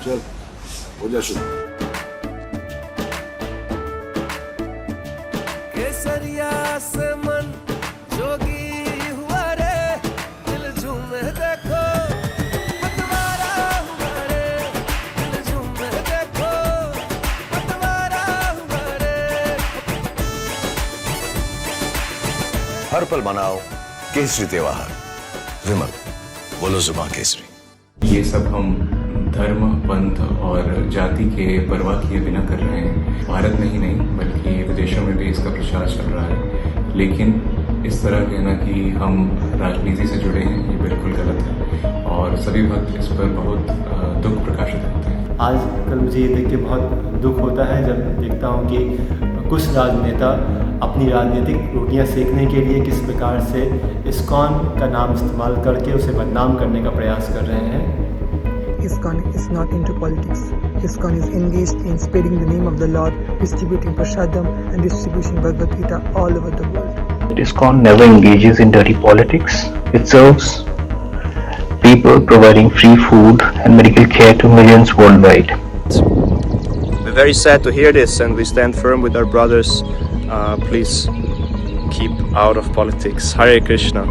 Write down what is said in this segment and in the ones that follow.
चल हो जा शुरू। केसरिया से मन जोगी हुआ रे, दिल झूमे देखो पतवारा हुआ रे, दिल झूमे देखो पतवारा हुआ रे। हर पल मनाओ केसरी त्योहार। विमल बोलो जुबान केसरी। ये सब हम धर्म, पंथ और जाति के परवाह किए बिना कर रहे हैं। भारत में ही नहीं बल्कि विदेशों में भी इसका प्रचार चल रहा है। लेकिन इस तरह कहना कि हम राजनीति से जुड़े हैं, ये बिल्कुल गलत है और सभी भक्त इस पर बहुत दुख प्रकाशित करते हैं। आजकल मुझे ये देख के बहुत दुख होता है जब देखता हूँ कि कुछ राजनेता अपनी राजनीतिक रोटियां सेकने के लिए किस प्रकार से इस्कॉन का नाम इस्तेमाल करके उसे बदनाम करने का प्रयास कर रहे हैं। ISKCON is not into politics. ISKCON is engaged in spreading the name of the Lord, distributing prasadam and distributing Bhagavad Gita all over the world. ISKCON never engages in dirty politics. It serves people, providing free food and medical care to millions worldwide. We're very sad to hear this and we stand firm with our brothers. Please keep out of politics. Hare Krishna.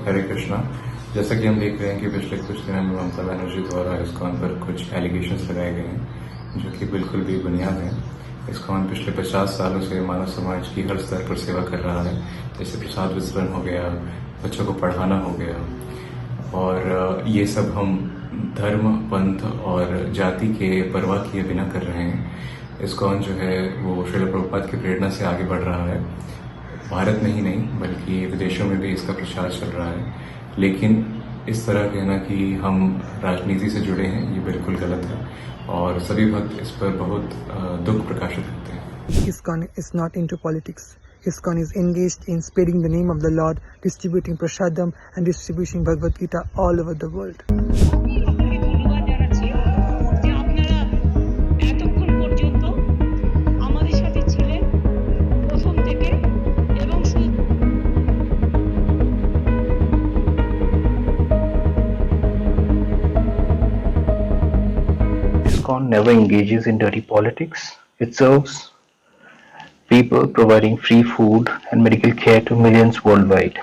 हरे कृष्णा। जैसा कि हम देख रहे हैं कि पिछले कुछ दिनों में ममता बनर्जी द्वारा ISKCON पर कुछ एलिगेशंस लगाए गए हैं जो कि बिल्कुल बेबुनियाद हैं। ISKCON पिछले 50 सालों से मानव समाज की हर स्तर पर सेवा कर रहा है, जैसे प्रसाद वितरण हो गया, बच्चों को पढ़ाना हो गया, और ये सब हम धर्म, पंथ और जाति के परवाह किए बिना कर रहे हैं। ISKCON जो है वो श्रील प्रभुपाद की प्रेरणा से आगे बढ़ रहा है। भारत में ही नहीं बल्कि विदेशों में भी इसका प्रचार चल रहा है। लेकिन इस तरह कहना कि हम राजनीति से जुड़े हैं, ये बिल्कुल गलत है और सभी भक्त इस पर बहुत दुख प्रकाशित करते हैं। ISKCON is not into politics. ISKCON is engaged in spreading the name of the Lord, distributing prasadam and distributing Bhagavad Gita all over the world. ISKCON never engages in dirty politics. It serves people, providing free food and medical care to millions worldwide.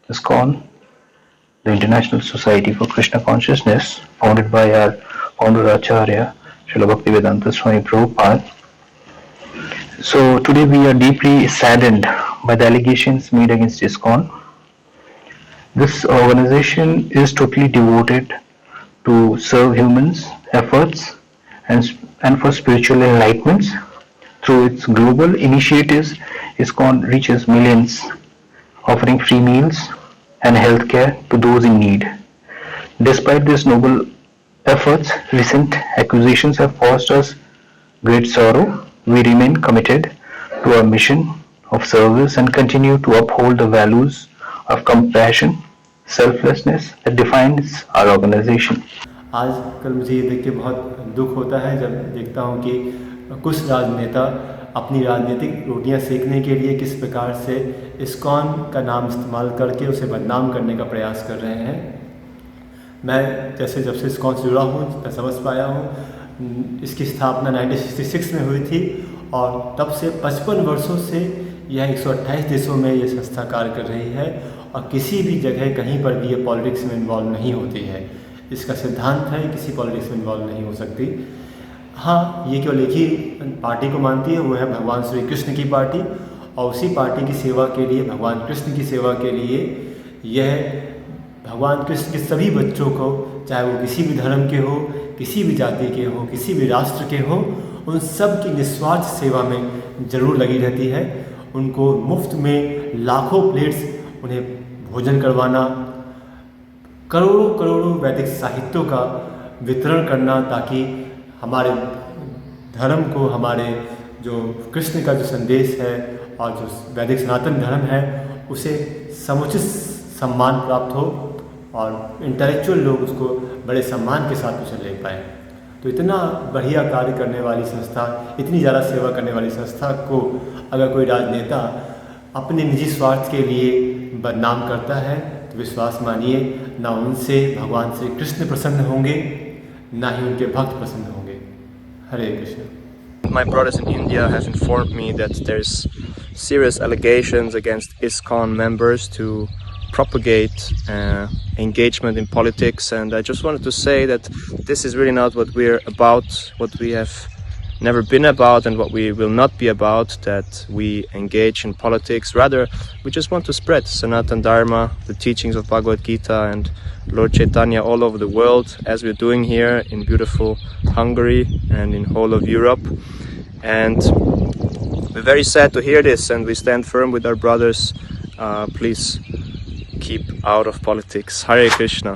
ISKCON, the International Society for Krishna Consciousness, founded by our founder Acharya, Srila Bhaktivedanta Swami Prabhupada. So today we are deeply saddened by the allegations made against ISKCON. This organization is totally devoted to serve humans' efforts and for spiritual enlightenment. Through its global initiatives, ISKCON reaches millions, offering free meals and healthcare to those in need. Despite these noble efforts, recent accusations have caused us great sorrow. We remain committed to our mission of service and continue to uphold the values of compassion, selflessness that defines our organization. आजकल मुझे ये देख के बहुत दुख होता है जब देखता हूँ कि कुछ राजनेता अपनी राजनीतिक रोटियां सेकने के लिए किस प्रकार से ISKCON का नाम इस्तेमाल करके उसे बदनाम करने का प्रयास कर रहे हैं। मैं जैसे जब से ISKCON से जुड़ा हूँ मैं समझ पाया हूँ, इसकी स्थापना 1966 में हुई थी और तब से 55 वर्षों से यह 128 देशों में ये संस्था कार्य कर रही है और किसी भी जगह कहीं पर भी ये पॉलिटिक्स में इन्वॉल्व नहीं होती है। इसका सिद्धांत है किसी पॉलिटिक्स में इन्वॉल्व नहीं हो सकती। हाँ, ये केवल एक ही पार्टी को मानती है, वो है भगवान श्री कृष्ण की पार्टी, और उसी पार्टी की सेवा के लिए, भगवान कृष्ण की सेवा के लिए यह भगवान कृष्ण के सभी बच्चों को, चाहे वो किसी भी धर्म के हो, किसी भी जाति के हो, किसी भी राष्ट्र के हो, उन सब की निस्वार्थ सेवा में ज़रूर लगी रहती है। उनको मुफ्त में लाखों प्लेट्स उन्हें भोजन करवाना, करोड़ों करोड़ों वैदिक साहित्यों का वितरण करना, ताकि हमारे धर्म को, हमारे जो कृष्ण का जो संदेश है और जो वैदिक सनातन धर्म है उसे समुचित सम्मान प्राप्त हो और इंटेलेक्चुअल लोग उसको बड़े सम्मान के साथ उसे ले पाए। तो इतना बढ़िया कार्य करने वाली संस्था, इतनी ज़्यादा सेवा करने वाली संस्था को अगर कोई राजनेता अपने निजी स्वार्थ के लिए बदनाम करता है तो विश्वास मानिए, ना उनसे भगवान श्री कृष्ण प्रसन्न होंगे, ना ही उनके भक्त प्रसन्न होंगे। हरे Krishna. My brothers in India have informed me that there's serious allegations against ISKCON members to propagate engagement in politics, and I just wanted to say that this is really not what we're about, what we have never been about, and what we will not be about, that we engage in politics. Rather, we just want to spread Sanatan Dharma, the teachings of Bhagavad Gita and Lord Chaitanya all over the world, as we're doing here in beautiful Hungary and in whole of Europe. And we're very sad to hear this, and we stand firm with our brothers. Please keep out of politics. Hare Krishna.